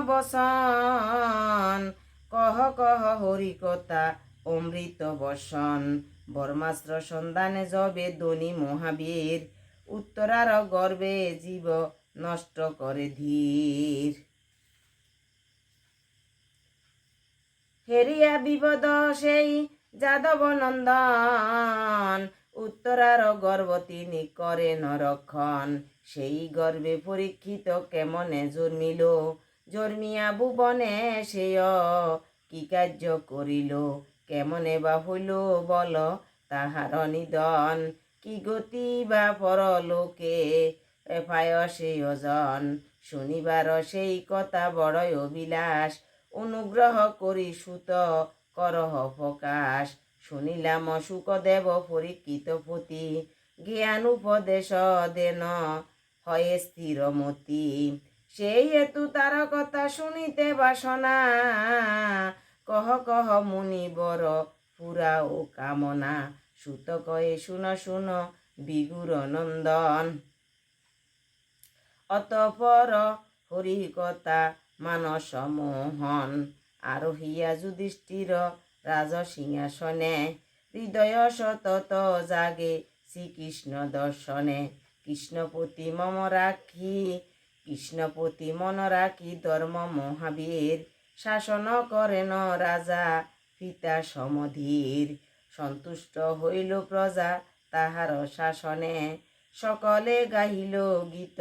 বসন কহ কহ হরিকথা অমৃত বসন বর্মাস্ত্র সন্ধানে যবে ধনী মহাবীর উত্তরার গর্বে জীব নষ্ট করে ধীর হেরিয়া বিপদ সেই যাদব নন্দন উত্তরার গর্ব তিনি করেন রক্ষণ সেই গর্বে পরীক্ষিত কেমনে জন্মিল জন্মিয়া ভুবনে সেয় কি কার্য করিল কেমনে বা হইল বল তাহার নিদন কি গতি বা পরলোকে পায় সেই অজন শুনিবার সেই কথা বড়ই অবিলাস অনুগ্রহ করি সুত করহ প্রকাশ শুনিলাম শুকদেব পরীক্ষিত পতি জ্ঞান উপদেশ দেন হয় স্থিরমতি সেই হেতু তার কথা শুনিতে বাসনা কহ কহ মুনি বর পুরা ও কামনা সুত কয়ে শুন শুন বিগুর নন্দন অতঃপর হরিকথা মানস মোহন আরোহিয়া যুধিষ্ঠির রাজসিংহাসনে হৃদয় সতত জাগে শ্রীকৃষ্ণ দর্শনে কৃষ্ণপতি মম রাখি কৃষ্ণপতি মন রাখি ধর্ম মহাবীর শাসন করেন রাজা পিতা সমধীর সন্তুষ্ট হইল প্রজা তাহার শাসনে সকলে গাহিল গীত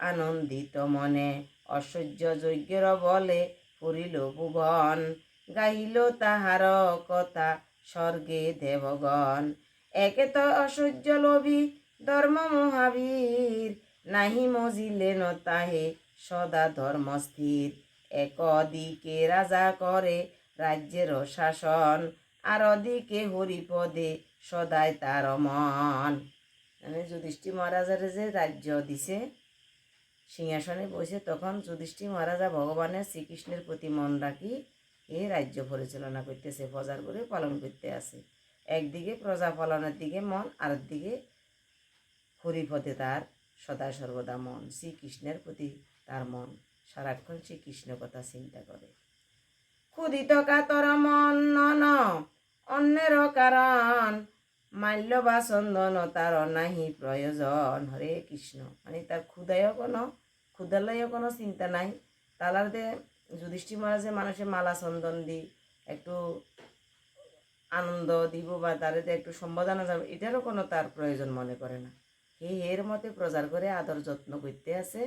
আনন্দিত মনে অসহ্য যজ্ঞের বলে পড়িল ভুবন গাহিল তাহার কথা স্বর্গে দেবগণ একে তো অসহ্য লোভী ধর্ম মহাবীর নাহি মজিলেন তাহে সদা ধর্ম স্থির একদিকে রাজা করে রাজ্যের শাসন আর ওদিকে হরিপদে সদাই তার মন মানে যুধিষ্ঠির মহারাজারে যে রাজ্য দিছে সিংহাসনে বসে তখন যুধিষ্ঠির মহারাজা ভগবানের শ্রীকৃষ্ণের প্রতি মন রাখি এই রাজ্য পরিচালনা করতেছে প্রজার করে পালন করতে আছে একদিকে প্রজা পালনের দিকে মন আর দিকে হরিপদে তার সদা সর্বদা মন শ্রীকৃষ্ণের প্রতি তার মন সারাক্ষণ শ্রীকৃষ্ণ কথা চিন্তা করে ক্ষুদিত কাতর মন নন অন্যের কারণ মাল্য বা চন্দন তার নাহি প্রয়োজন হরে কৃষ্ণ মানে তার ক্ষুদালয় কোনো চিন্তা নাই তালাতে যুধিষ্ঠির মহারাজে মানুষের মালা চন্দন দি একটু আনন্দ দিব বা তাদের একটু সম্বোধনা যাবে এটারও কোনো তার প্রয়োজন মনে করে না এর মতে প্রচার করে আদর যত্ন করতে আছে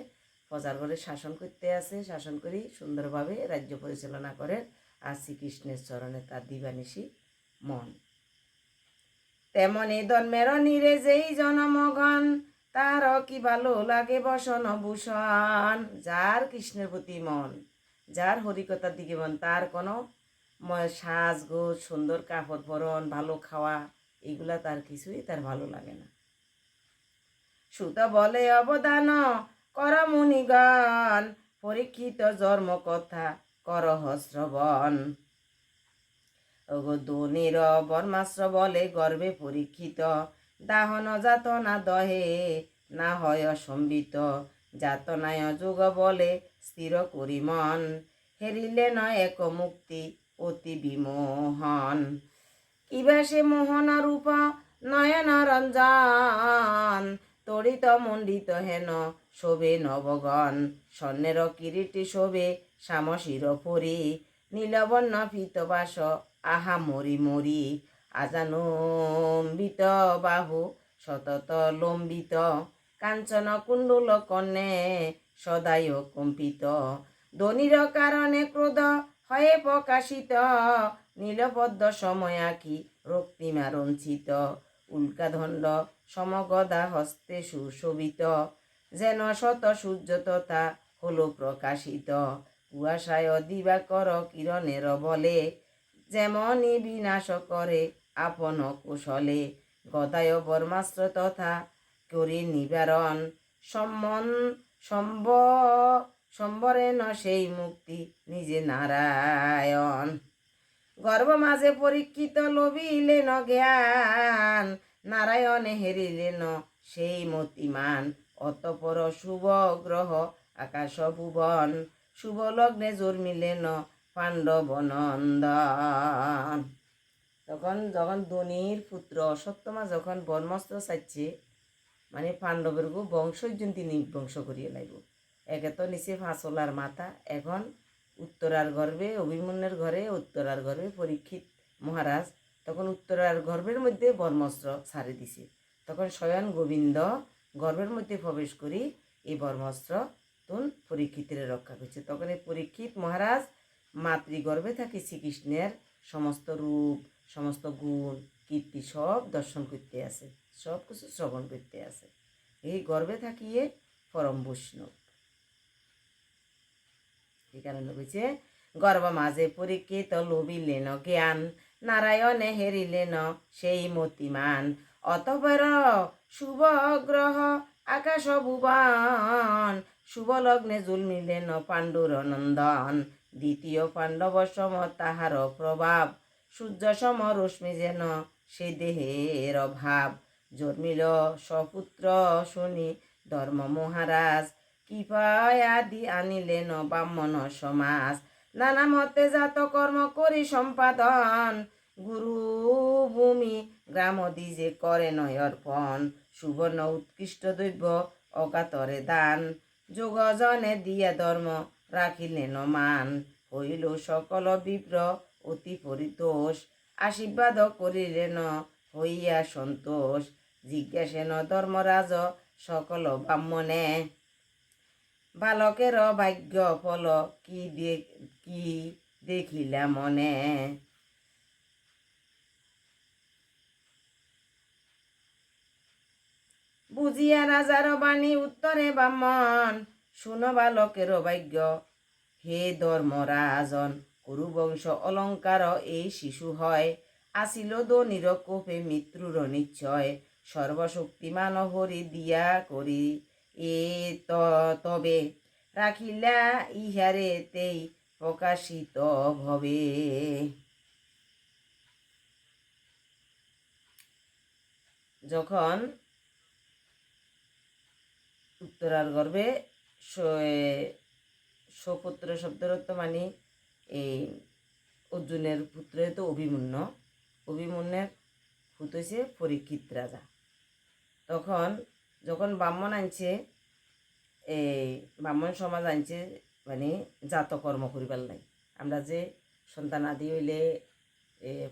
প্রচার করে শাসন করতে আছে শাসন করি সুন্দরভাবে রাজ্য পরিচালনা করে আর শ্রীকৃষ্ণের চরণে তার দিবানিশি মন তেমনি ধর্মের নিরে যেই জনমগণ তার কি ভালো লাগে বসন ভূষণ যার কৃষ্ণের প্রতি মন যার হরিকতার দিকে মন তার কোনো সাজগোজ সুন্দর কাপড় পরন ভালো খাওয়া এগুলা তার কিছুই তার ভালো লাগে না সুত বলে অবদান কর মুনিগণ পরীক্ষিত জন্ম কথা করহ শ্রবণ ধনির বর্মাস্ত্র বলে গর্বে পরীক্ষিত দাহন যাতনা দহে না হয় অসম্বিত যাতনায় যুগ বলে স্থির করি মন হেরিলে নয় এক মুক্তি অতি বিমোহন কিবা সে মোহন রূপ নয়ন রঞ্জন তড়িত মণ্ডিত হেন শোভে নবগণ স্বর্ণের কিরীটি শোভে শ্যামশির পরি নীলবর্ণ ফিতবাস আহা মরি মরি আজানম্বিত বাহু সতত লম্বিত কাঞ্চন কুণ্ডল কর্ণে সদায় কম্পিত ধনির কারণে ক্রোধ হয়ে প্রকাশিত নীলপদ্ম সময় আঁকি রক্তিমা রঞ্চিত উল্কাদণ্ড সমগদা হস্তে সুশোভিত যেন শত সূর্য তথা হলো প্রকাশিত কুয়াশায় দিবাকর কিরণের বলে যেমনই বিনাশ করে আপন কুশলে গদায় বর্মাস্ত্র তথা করে নিবারণ সম্বরেণ সেই মুক্তি নিজে নারায়ণ গর্ব মাঝে পরীক্ষিত লভিলেন জ্ঞান নারায়ণে হেরিলেন সেই মতিমান অতপর শুভ গ্রহ আকাশ ভুবন শুভ লগ্নে জন্মিলেন পাণ্ডব নন্দন। যখন ধনির পুত্র অশ্বত্থমা যখন ব্রহ্মাস্ত্র চাইছে মানে পাণ্ডবের বংশজন তিনি বংশ করিয়ে লাইব। একে তো নিচে ফাঁসলার মাথা, এখন উত্তরার গর্ভে অভিমন্যুর ঘরে উত্তরার গর্ভে পরীক্ষিত মহারাজ, তখন উত্তরার গর্ভের মধ্যে ব্রহ্মাস্ত্র ছাড়ি দিছে। তখন স্বয়ং গোবিন্দ গর্ভের মধ্যে প্রবেশ করি এই ব্রহ্মাস্ত্র তুন পরীক্ষিতের রক্ষা করছে। তখন এই পরীক্ষিত মহারাজ মাতৃগর্ভে থাকি শ্রীকৃষ্ণের সমস্ত রূপ, সমস্ত গুণ কীর্তি সব দর্শন করতে আছে, সব কিছু শ্রবণ করতে আছে। এই গর্ভে থাকিয়ে পরম বৈষ্ণব। এই কারণে বলছে গর্ভ মাঝে পরীক্ষিত লোভিলেন জ্ঞান, নারায়ণে হেরিলেন সেই মতিমান। অতপর শুভ গ্রহ আকাশ ভুবন, শুভ লগ্নে জন্মিলেন পাণ্ডুর নন্দন। দ্বিতীয় পাণ্ডব সম তাহার প্রভাব, সূর্য সম রশ্মি যেন সে দেহের অভাব। জন্মিল সপুত্র শুনি ধর্ম মহারাজ, কৃপায় আদি আনিলেন ব্রাহ্মণ সমাজ। নানা মতে জাত কর্ম করি সম্পাদন, গুরু ভূমি গ্রাম দিজে করে নয় অর্পণ। সুবর্ণ উৎকৃষ্ট দ্রব্য অকাতরে দান, যোগজনে দিয়া ধর্ম রাখিলেন মান। হইল সকল বিপ্র অতি পরিতোষ, আশীর্বাদ করিলেন হইয়া সন্তোষ। জিজ্ঞাসেন ধর্মরাজ সকল ব্রাহ্মণে, বালকের ভাগ্য ফল কি দেখিলা মনে। বুঝিয়া রাজার বাণী উত্তরে ব্রাহ্মণ, শুনো বালকের ভাগ্য হে ধর্মরাজন। কুরুবংশ অলঙ্কার এই শিশু হয়, আসিল ধনির কোপে মৃত্যুর নিশ্চয়। সর্বশক্তিমান হরি দিয়া করি এ তবে, রাখিলা ইহারে তেই প্রকাশিত ভবে। যখন উত্তরার গর্ভে সপুত্র শব্দের অর্থ মানে এই অর্জুনের পুত্র তো অভিমন্যুর পুত হয়েছে পরীক্ষিত রাজা। তখন যখন ব্রাহ্মণ আনছে, এই ব্রাহ্মণ সমাজ আনছে মানে জাতকর্ম করিবার লাই। আমরা যে সন্তান আদি হইলে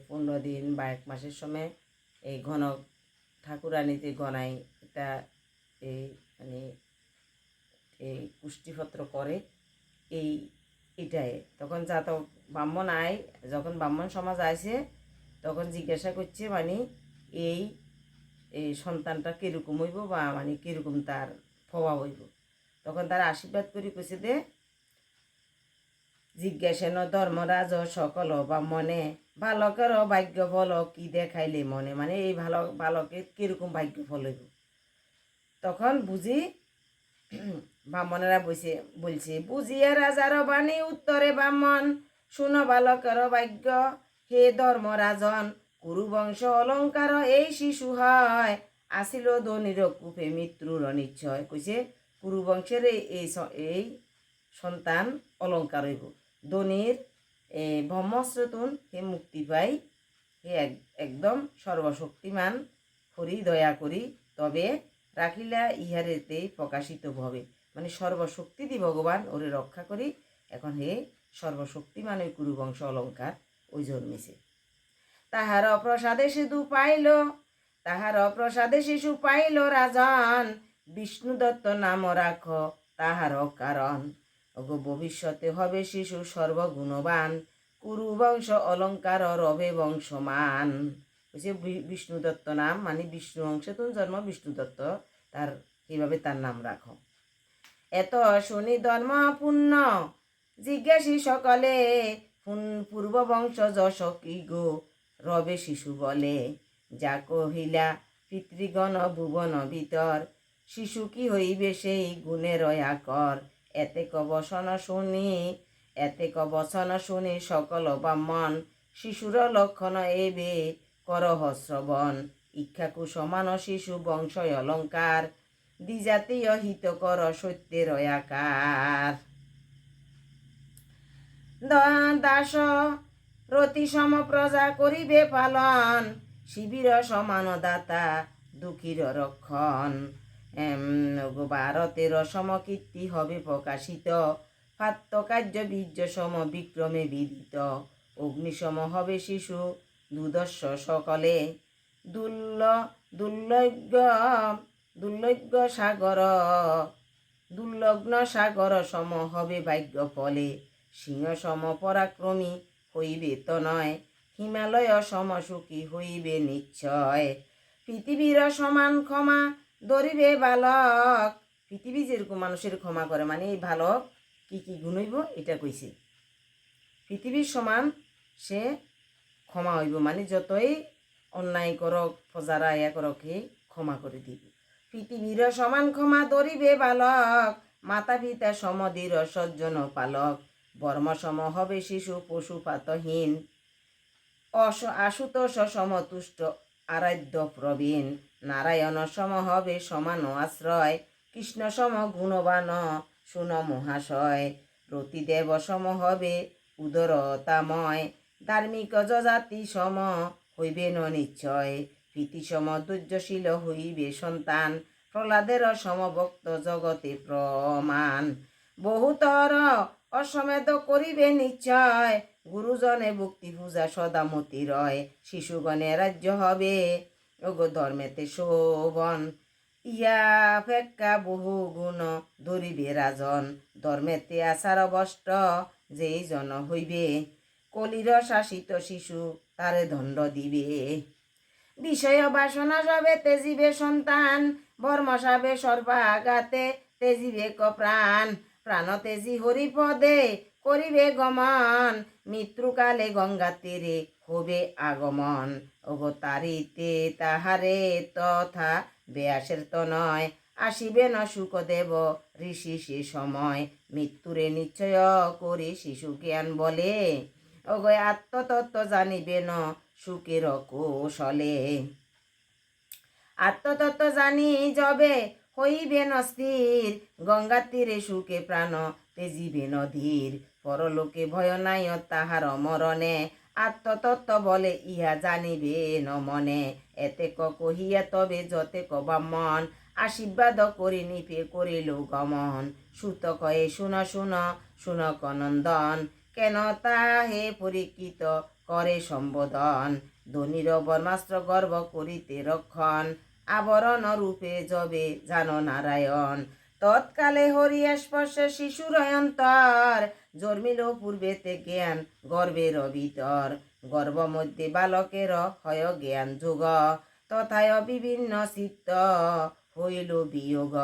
15 দিন বা 1 মাসের সময় এই ঘন ঠাকুরানিতে গনাই এটা এই মানে এই পুষ্টিপত্র করে এটাই। তখন জাতক ব্রাহ্মণ আয়, যখন ব্রাহ্মণ সমাজ আসে তখন জিজ্ঞাসা করছে মানে এই সন্তানটা কীরকম হইব বা মানে কীরকম তার প্রভাব হইব। তখন তার আশীর্বাদ করে কইছে দে, জিজ্ঞাসেন ধর্মরাজ সকল ব্রাহ্মণে, বালকের ভাগ্য ফল কি দেখাইলে মনে, মানে এই বালকের কীরকম ভাগ্য ফল হইব। তখন বুঝি ব্রাহ্মণেরা বলছে বুঝিয়া রাজার বাণী উত্তরে ব্রাহ্মণ, শুনো বালকের ভাগ্য হে ধর্মরাজন। কুরুবংশ অলঙ্কার এই শিশু হয়, আসিল ধনির কূপে মৃত্যুর অনিশ্চয়। কইছে কুরুবংশের এই সন্তান অলঙ্কার হইব, ধনির ব্রহ্মস্রোতন হে মুক্তি পাই, হে একদম সর্বশক্তিমান হরি দয়া করি তবে রাখিলা ইহারেতেই প্রকাশিত ভবে। মানে সর্বশক্তি দি ভগবান ওরে রক্ষা করি, এখন হে সর্বশক্তিমান ওই কুরুবংশ অলঙ্কার ওই জন্মেছে। তাহার প্রসাদে শিশু পাইল রাজন, বিষ্ণু দত্ত নাম রাখ তাহার কারণ। ওগো ভবিষ্যতে হবে শিশু সর্বগুণবান, কুরুবংশ অলঙ্কার রবে বংশমান। বলছে বিষ্ণু দত্ত নাম মানে বিষ্ণু অংশে তো জন্ম বিষ্ণু দত্ত, তার এইভাবে তার নাম রাখো। এত শুনি ধর্ম পূর্ণ জিজ্ঞাসী সকলে, পূর্ব বংশ যশ কি গো রবে শিশু বলে। যা কহিলা পিতৃগণ ভুবন ভিতর, শিশু কি হইবে সেই গুণের আকর। এতে কবচন শুনি সকল ব্রাহ্মণ, শিশুর লক্ষণ এবে করহ শ্রবণ। ইক্ষাকু সমান শিশু বংশ অলঙ্কার, দ্বিজাতীয় হিত কর সত্যের আকার। দাস রতি সম প্রজা করিবে পালন, শিবির সমান দাতা দুঃখীর রক্ষণ। ভারতের সমকীর্তি হবে প্রকাশিত, ফাত্য কার্য বীর্য সম বিক্রমে বিদিত। অগ্নিসম হবে শিশু দুদর্শ সকলে, দুর্লগ্ন দুর্লগ্ন সাগর দুর্লগ্ন সাগর সম হবে ভাগ্য ফলে। সিংহ সম পরাক্রমী হইবে তো নয়, হিমালয় সম সুখী হইবে নিশ্চয়। পৃথিবীর সমান ক্ষমা ধরিবে বালক, পৃথিবী যেরকম মানুষের ক্ষমা করে মানে এই বালক কি কি গুণ হইব এটা কইছে। পৃথিবীর সমান সে ক্ষমা হইব মানে যতই অন্যায় করক ফজারা ইয়া করক হে ক্ষমা করে দিব। পৃথিবীর সমান ক্ষমা ধরিবে বালক, মাতা পিতা সমদীর সজ্জন পালক। বর্ম সম হবে শিশু পশুপাতহীন, আশুতোষ সমতুষ্ট আরাধ্য প্রবীণ। নারায়ণ সম হবে সমান আশ্রয়, কৃষ্ণ সম গুণবান শুন মহাশয়। রতিদেব সম হবে উদরতাময়, ধার্মিক জাতি সম হইবে ন নিশ্চয়। প্রীতি সম ধৈর্যশীল হইবে সন্তান, প্রহ্লাদের সমভক্ত জগতে প্রমাণ। বহুতর অশ্বমেধ করিবে নিশ্চয়, গুরুজনে ভক্তি পূজা সদামতি রয়। শিশুগণে রাজ্য হবে ধর্মেতে শোভন, ইয়া অপেক্ষা বহু গুণ ধরিবে রাজন। ধর্মেতে আচার বষ্ট যেই জন হইবে, কলির শাসিত শিশু তারে দণ্ড দিবে। বিষয় বাসনা সবে তেজিবে সন্তান, বর্ম সাবে সর্বাঘাতে তেজিবে প্রাণ। প্রাণ তেজি হরিপদে করিবে গমন, মৃত্যুকালে গঙ্গা তীরে হবে আগমন। তারিতে তাহারে তথা ব্যাসের তো নয়, আসিবে না সুখদেব ঋষি সে সময়। মৃত্যুরে নিশ্চয় করি শিশু জ্ঞান বলে, আত্মতত্ত্ব জানিবে ন সুখের কৌশলে। আত্মতত্ত্ব জানি যবে হইবেন স্থির, গঙ্গা তীরে সুখে প্রাণ তেজিবে নদীর। পরলোকে ভয় নাই তাহার মরণে, আত্মতত্ত্ব বলে ইহা জানিবে ন মনে। এতে কহিয়া তবে যতে কবা মন, আশীর্বাদ করি নিপে করিল গমন। সুত কয়ে শুন শুন শুনক নন্দন, কেন তাহে পরীক্ষিত করে সম্বোধন। ধনির বর্মাস্ত্র গর্ব করিতে রক্ষণ, আবরণ রূপে যবে জানো নারায়ণ। তৎকালে হরিয়া স্পর্শে শিশুর অন্তর, জন্মিল পূর্বেতে জ্ঞান গর্বের ভিতর। গর্ব মধ্যে বালকের হয় জ্ঞান যোগ, তথায় বিভিন্ন চিত্ত হইল বিয়োগ।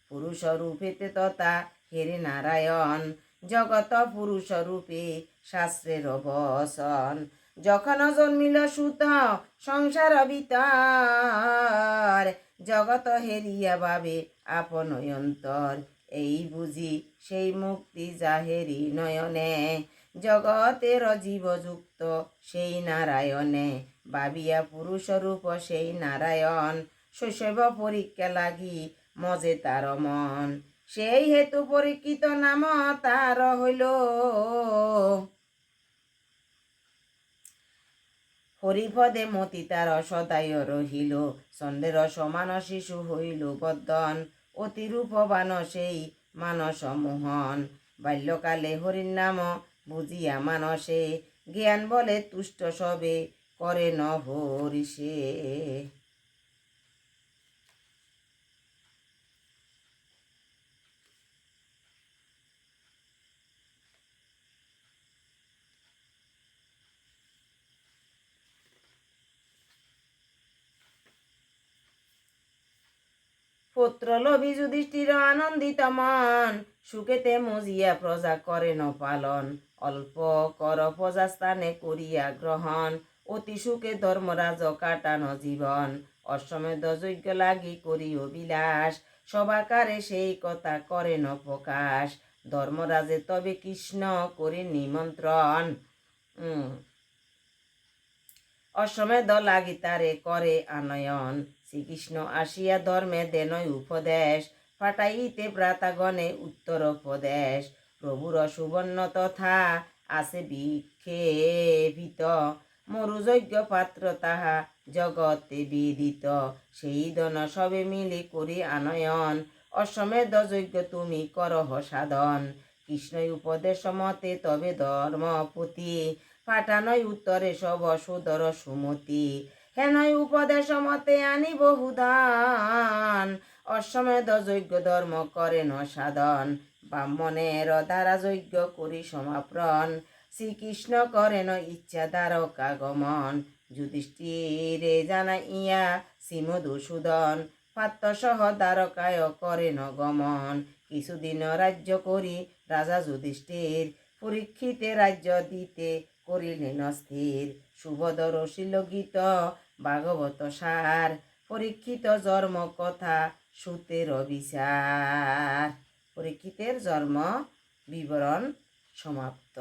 পুরুষ রূপেতে তথা হেরে নারায়ণ, জগত পুরুষ রূপে শাস্ত্রের বচন। যখন জন্মিল সুত সংসার ভিতর, জগত হেরিয়া ভাবে আপন অন্তর। এই বুঝি সেই মুক্তি যাহেরি নয়নে, জগতের জীবযুক্ত সেই নারায়ণে। ভাবিয়া পুরুষ রূপ সেই নারায়ণ, শৈশব পরীক্ষা লাগি মজে তার মন। সেই হেতু পরীক্ষিত নাম তার হইল, হরিপদে মতি তার সদায় রহিল। চন্দ্রের সমান শিশু হইল বর্ধন, অতিরূপবান সেই মানস মোহন। বাল্যকালে হরির নাম বুঝিয়া মানসে, জ্ঞান বলে তুষ্ট সবে করে ন হরিষে। পুত্র লোভী যুধিষ্ঠির আনন্দিত মন, সুখেতে মজিয়া প্রজা করে ন পালন। অল্প কর প্রজা স্থানে করিয়া গ্রহণ, অতি সুখে ধর্মরাজ কাটানো জীবন। অশ্বমেধ যজ্ঞ লাগি করি অবিলাস, সবাকারে সেই কথা করে ন প্রকাশ। ধর্মরাজে তবে কৃষ্ণ করে নিমন্ত্রণ, অশ্বমেধ লাগি তারে করে আনয়ন। শ্রীকৃষ্ণ আসিয়া ধর্মে দেন উপদেশ, পাঠাইতে ভ্রাতাগণে উত্তর উপদেশ। প্রভুর সুবর্ণ তথা আছে বিক্ষেপিত মরুযজ্ঞ পাত্র তাহা জগতে বিদিত সেই ধন সবে মিলি করি আনয়ন অশ্বমেধ যজ্ঞ তুমি করহ সাধন কৃষ্ণই উপদেশ মতে তবে ধর্মপতি পাঠানয় উত্তরে সব সুদর সুমতি হেনয় উপদেশ মতে আনি বহুদান অশ্বমেধ যজ্ঞ ধর্ম করেন সাধন ব্রাহ্মণের দ্বারা যজ্ঞ করি সমাপ্রণ শ্রীকৃষ্ণ করেন ইচ্ছা দ্বারকা গমন যুধিষ্ঠিরে জানাইয়া শ্রীমধুসূদন পাত্রসহ দ্বারকায় করেন গমন কিছুদিন রাজ্য করি রাজা যুধিষ্ঠির পরীক্ষিতে রাজ্য দিতে করিলেন স্থির সুভদ্র শিলগীত ভাগবত সার পরীক্ষিত জন্ম কথা সুতের বিচার পরীক্ষিতের জন্ম বিবরণ সমাপ্ত।